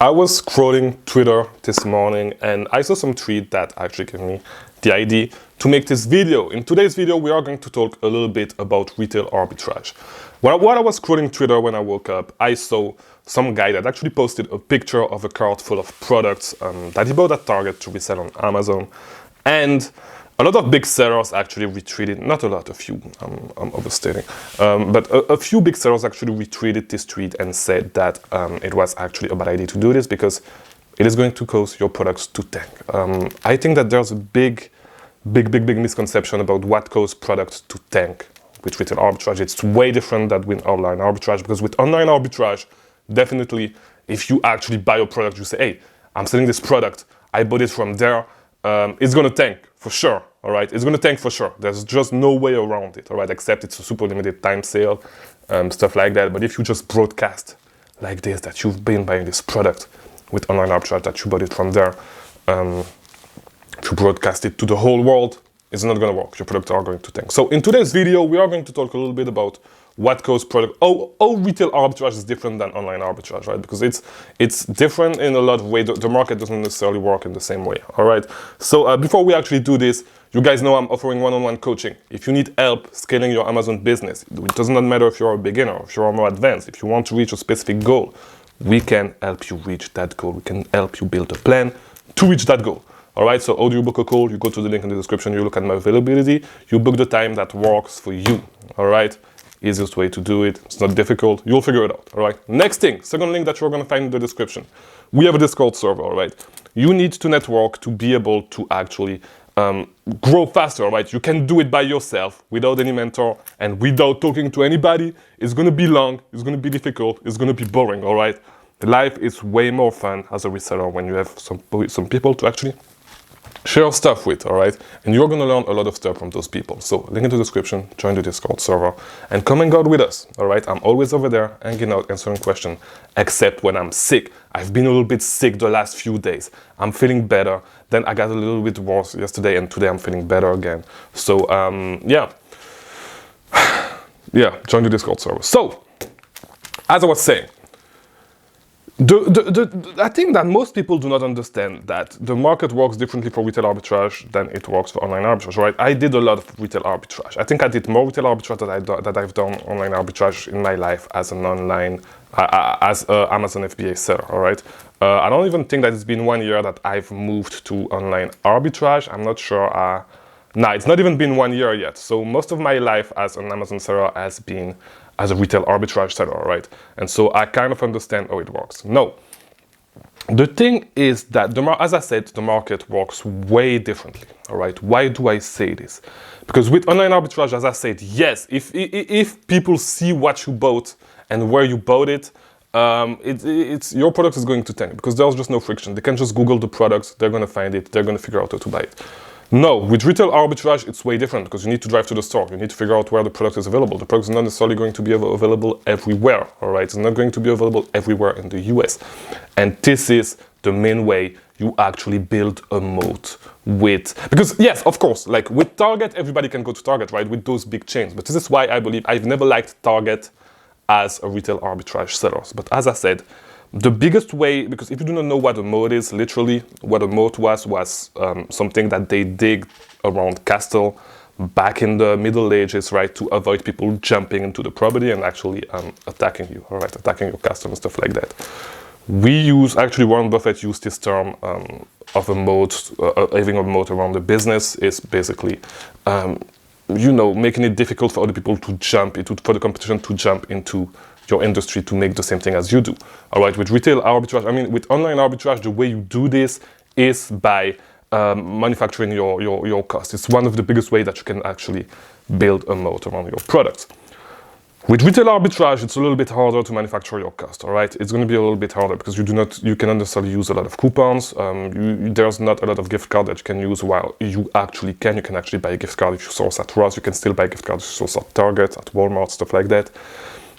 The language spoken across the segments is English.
I was scrolling Twitter this morning and I saw some tweet that actually gave me the idea to make this video. In today's video, we are going to talk a little bit about retail arbitrage. While I was scrolling Twitter when I woke up, I saw some guy that actually posted a picture of a cart full of products that he bought at Target to resell on Amazon. And a lot of big sellers actually retweeted, not a lot, a few, I'm overstating, but a few big sellers actually retweeted this tweet and said that it was actually a bad idea to do this because it is going to cause your products to tank. I think that there's a big misconception about what causes products to tank with retail arbitrage. It's way different than with online arbitrage, because with online arbitrage, definitely, if you actually buy a product, you say, hey, I'm selling this product, I bought it from there, it's going to tank for sure, all right? It's going to tank for sure. There's just no way around it, all right? Except it's a super limited time sale, stuff like that. But if you just broadcast like this, that you've been buying this product with online arbitrage, that you bought it from there, if you broadcast it to the whole world, it's not going to work. Your products are going to tank. So in today's video, we are going to talk a little bit about what causes product. Oh, retail arbitrage is different than online arbitrage, right? Because it's different in a lot of ways. The market doesn't necessarily work in the same way, all right? So before we actually do this, you guys know I'm offering one-on-one coaching. If you need help scaling your Amazon business, it does not matter if you're a beginner, if you're more advanced, if you want to reach a specific goal, we can help you reach that goal. We can help you build a plan to reach that goal. All right, so how do you book a call? You go to the link in the description, you look at my availability, you book the time that works for you, all right? Easiest way to do it, it's not difficult, you'll figure it out, all right? Next thing, second link that you're gonna find in the description. We have a Discord server, all right? You need to network to be able to actually grow faster, all right? You can do it by yourself without any mentor and without talking to anybody. It's gonna be long, it's gonna be difficult, it's gonna be boring, all right? Life is way more fun as a reseller when you have some people to actually share stuff with, all right? And you're gonna learn a lot of stuff from those people. So link in the description, join the Discord server, and come and go with us, all right? I'm always over there, hanging out, answering questions, except when I'm sick. I've been a little bit sick the last few days. I'm feeling better. Then I got a little bit worse yesterday, and today I'm feeling better again. So, yeah, join the Discord server. So, as I was saying, I think that most people do not understand that the market works differently for retail arbitrage than it works for online arbitrage, right? I did a lot of retail arbitrage. I think I did more retail arbitrage that I've done online arbitrage in my life as an online, as an Amazon FBA seller, all right? I don't even think that it's been 1 year that I've moved to online arbitrage. I'm not sure. It's not even been 1 year yet. So most of my life as an Amazon seller has been as a retail arbitrage seller, right? And so I kind of understand how it works. No, the thing is that, as I said, the market works way differently, all right? Why do I say this? Because with online arbitrage, as I said, yes, if people see what you bought and where you bought it, your product is going to tank because there's just no friction. They can just Google the products, they're going to find it, they're going to figure out how to buy it. No, with retail arbitrage, it's way different because you need to drive to the store. You need to figure out where the product is available. The product is not necessarily going to be available everywhere, all right? It's not going to be available everywhere in the US. And this is the main way you actually build a moat because yes, of course, like with Target, everybody can go to Target, right? With those big chains. But this is why I believe I've never liked Target as a retail arbitrage seller. But as I said, the biggest way, because if you do not know what a moat is, literally what a moat was something that they dig around castle back in the Middle Ages, right, to avoid people jumping into the property and actually attacking you, all right, attacking your castle and stuff like that. Actually Warren Buffett used this term of a moat, having a moat around the business is basically, making it difficult for other people to jump into, for the competition to jump into your industry to make the same thing as you do. All right, with retail arbitrage, with online arbitrage, the way you do this is by manufacturing your cost. It's one of the biggest ways that you can actually build a moat around your products. With retail arbitrage, it's a little bit harder to manufacture your cost, all right? It's going to be a little bit harder because you cannot necessarily use a lot of coupons. There's not a lot of gift card that you can use, while you actually can. You can actually buy a gift card if you source at Ross. You can still buy a gift card if you source at Target, at Walmart, stuff like that.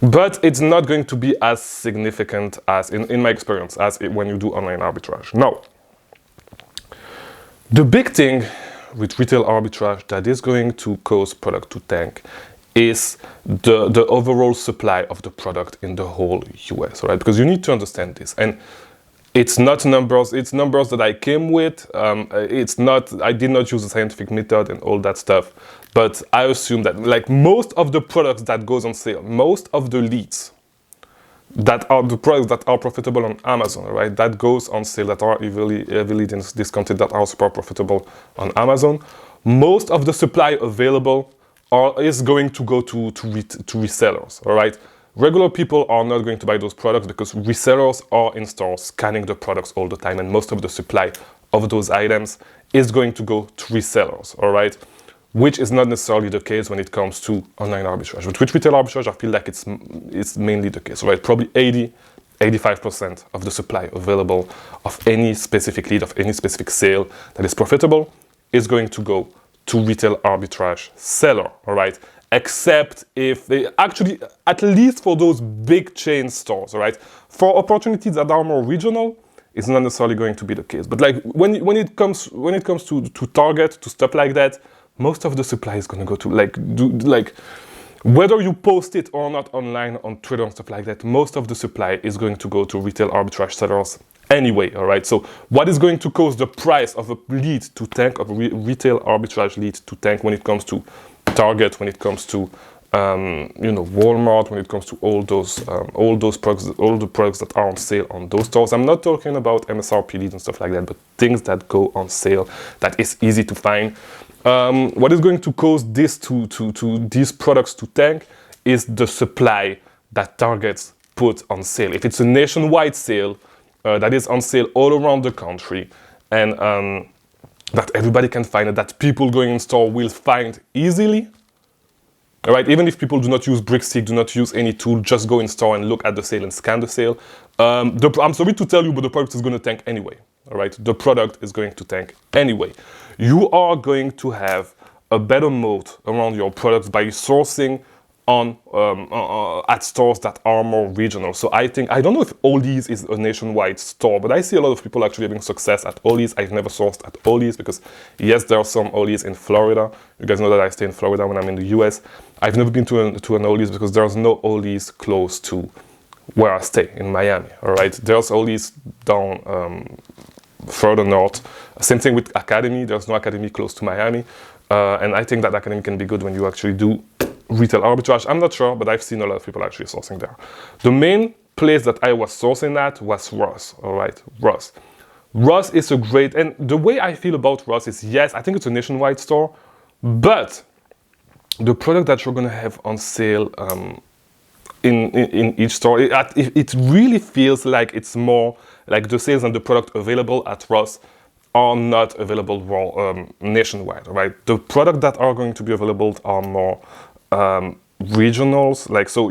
But it's not going to be as significant as, in my experience, as when you do online arbitrage. Now, the big thing with retail arbitrage that is going to cause product to tank is the overall supply of the product in the whole US, right? Because you need to understand this. And It's not numbers, it's numbers that I came with. It's not, I did not use a scientific method and all that stuff. But I assume that like most of the products that goes on sale, most of the leads that are the products that are profitable on Amazon, right? That goes on sale, that are heavily discounted, that are super profitable on Amazon. Most of the supply available is going to go to resellers, all right? Regular people are not going to buy those products because resellers are in stores scanning the products all the time, and most of the supply of those items is going to go to resellers, all right? Which is not necessarily the case when it comes to online arbitrage. But with retail arbitrage, I feel like it's mainly the case, right? Probably 85% of the supply available of any specific lead, of any specific sale that is profitable is going to go to retail arbitrage seller, all right? Except if they actually, at least for those big chain stores, all right? For opportunities that are more regional, it's not necessarily going to be the case. But like when it comes to Target, to stuff like that, most of the supply is going to go to like whether you post it or not online on Twitter and stuff like that, most of the supply is going to go to retail arbitrage sellers anyway, all right? So what is going to cause the price of a lead to tank, of a retail arbitrage lead to tank when it comes to Target, when it comes to Walmart, when it comes to all those products, all the products that are on sale on those stores. I'm not talking about MSRP leads and stuff like that, but things that go on sale that is easy to find. What is going to cause this to these products to tank is the supply that Targets put on sale. If it's a nationwide sale that is on sale all around the country, and that everybody can find it, that people going in store will find easily. All right, even if people do not use Brickstick, do not use any tool, just go in store and look at the sale and scan the sale. I'm sorry to tell you, but the product is going to tank anyway. All right, the product is going to tank anyway. You are going to have a better moat around your products by sourcing on at stores that are more regional. So I don't know if Ollie's is a nationwide store, but I see a lot of people actually having success at Ollie's. I've never sourced at Ollie's because yes, there are some Ollie's in Florida. You guys know that I stay in Florida when I'm in the US. I've never been to an Ollie's because there's no Ollie's close to where I stay in Miami. All right, there's Ollie's down further north. Same thing with Academy. There's no Academy close to Miami, and I think that Academy can be good when you actually do retail arbitrage. I'm not sure, but I've seen a lot of people actually sourcing there. The main place that I was sourcing at was Ross, all right, Ross. Ross is a great, and the way I feel about Ross is, yes, I think it's a nationwide store, but the product that you're going to have on sale in each store, it really feels like it's more like the sales and the product available at Ross are not available nationwide, right? The product that are going to be available are more regionals, like so.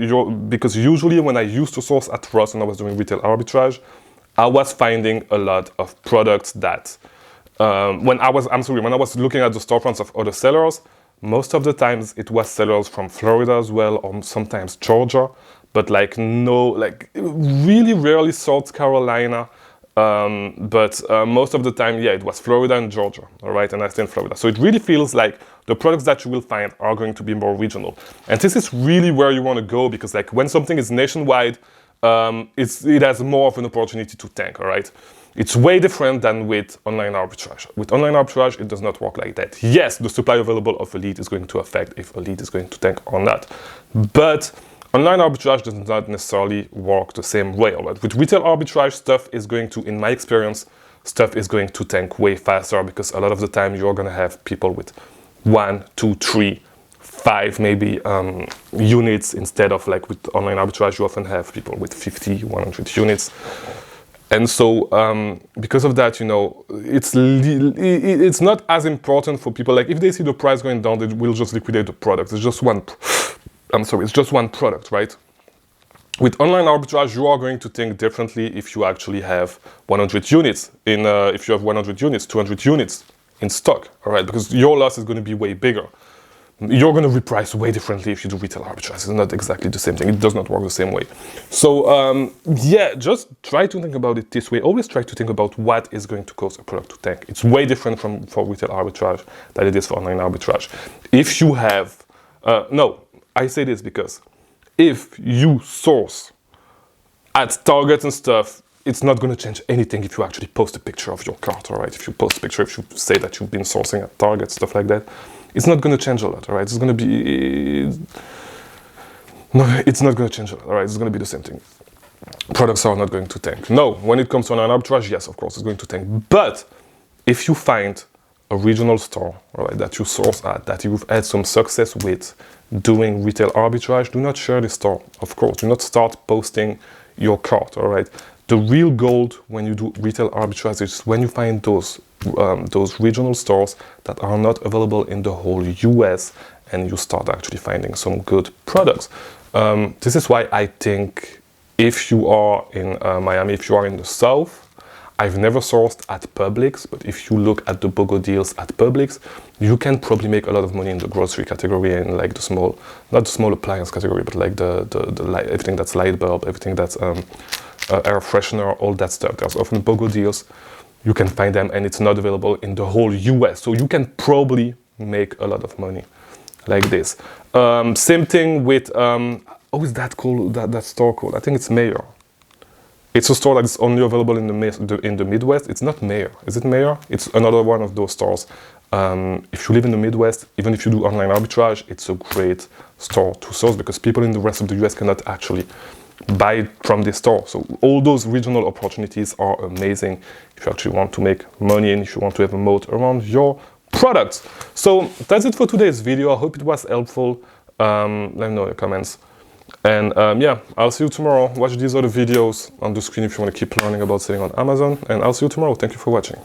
Because usually when I used to source at Ross and I was doing retail arbitrage, I was finding a lot of products that when I was looking at the storefronts of other sellers, most of the times it was sellers from Florida as well, or sometimes Georgia, but really rarely South Carolina. But most of the time, yeah, it was Florida and Georgia, all right, and I stay in Florida. So it really feels like the products that you will find are going to be more regional. And this is really where you want to go, because like when something is nationwide, it has more of an opportunity to tank, all right? It's way different than with online arbitrage. With online arbitrage, it does not work like that. Yes, the supply available of a lead is going to affect if a lead is going to tank or not. But online arbitrage does not necessarily work the same way. Right? With retail arbitrage, stuff is going to, in my experience, stuff is going to tank way faster, because a lot of the time you're going to have people with 1, 2, 3, 5 maybe units, instead of like with online arbitrage, you often have people with 50, 100 units. And so because of that, you know, it's not as important for people. Like if they see the price going down, they will just liquidate the product. It's just one product, right? With online arbitrage, you are going to think differently if you actually have 100 units if you have 100 units, 200 units in stock, all right? Because your loss is going to be way bigger. You're going to reprice way differently if you do retail arbitrage. It's not exactly the same thing. It does not work the same way. So yeah, just try to think about it this way. Always try to think about what is going to cause a product to tank. It's way different for retail arbitrage than it is for online arbitrage. If you have, I say this because if you source at Target and stuff it's not going to change anything if you actually post a picture of your cart, all right? If you post a picture, if you say that you've been sourcing at Target, stuff like that, it's not going to change a lot, all right? It's going to be... No, it's not going to change a lot, all right? It's going to be the same thing. Products are not going to tank. No, when it comes to online arbitrage, yes, of course, it's going to tank. But if you find a regional store, all right, that you source at, that you've had some success with doing retail arbitrage, do not share this store, of course. Do not start posting your cart, all right? The real gold when you do retail arbitrage is when you find those regional stores that are not available in the whole US, and you start actually finding some good products. This is why I think if you are in Miami, if you are in the South, I've never sourced at Publix, but if you look at the BOGO deals at Publix, you can probably make a lot of money in the grocery category and like the small, not the small appliance category, but like the light, everything that's light bulb, everything that's air freshener, all that stuff. There's often BOGO deals. You can find them and it's not available in the whole US. So you can probably make a lot of money like this. Same thing with, how is that called, that store called? I think it's Mayor. It's a store that is only available in the Midwest. It's not Mayor. Is it Mayor? It's another one of those stores. If you live in the Midwest, even if you do online arbitrage, it's a great store to source because people in the rest of the US cannot actually buy from this store. So all those regional opportunities are amazing if you actually want to make money and if you want to have a moat around your products. So that's it for today's video. I hope it was helpful. Let me know in the comments. And yeah, I'll see you tomorrow. Watch these other videos on the screen if you want to keep learning about selling on Amazon. And I'll see you tomorrow. Thank you for watching.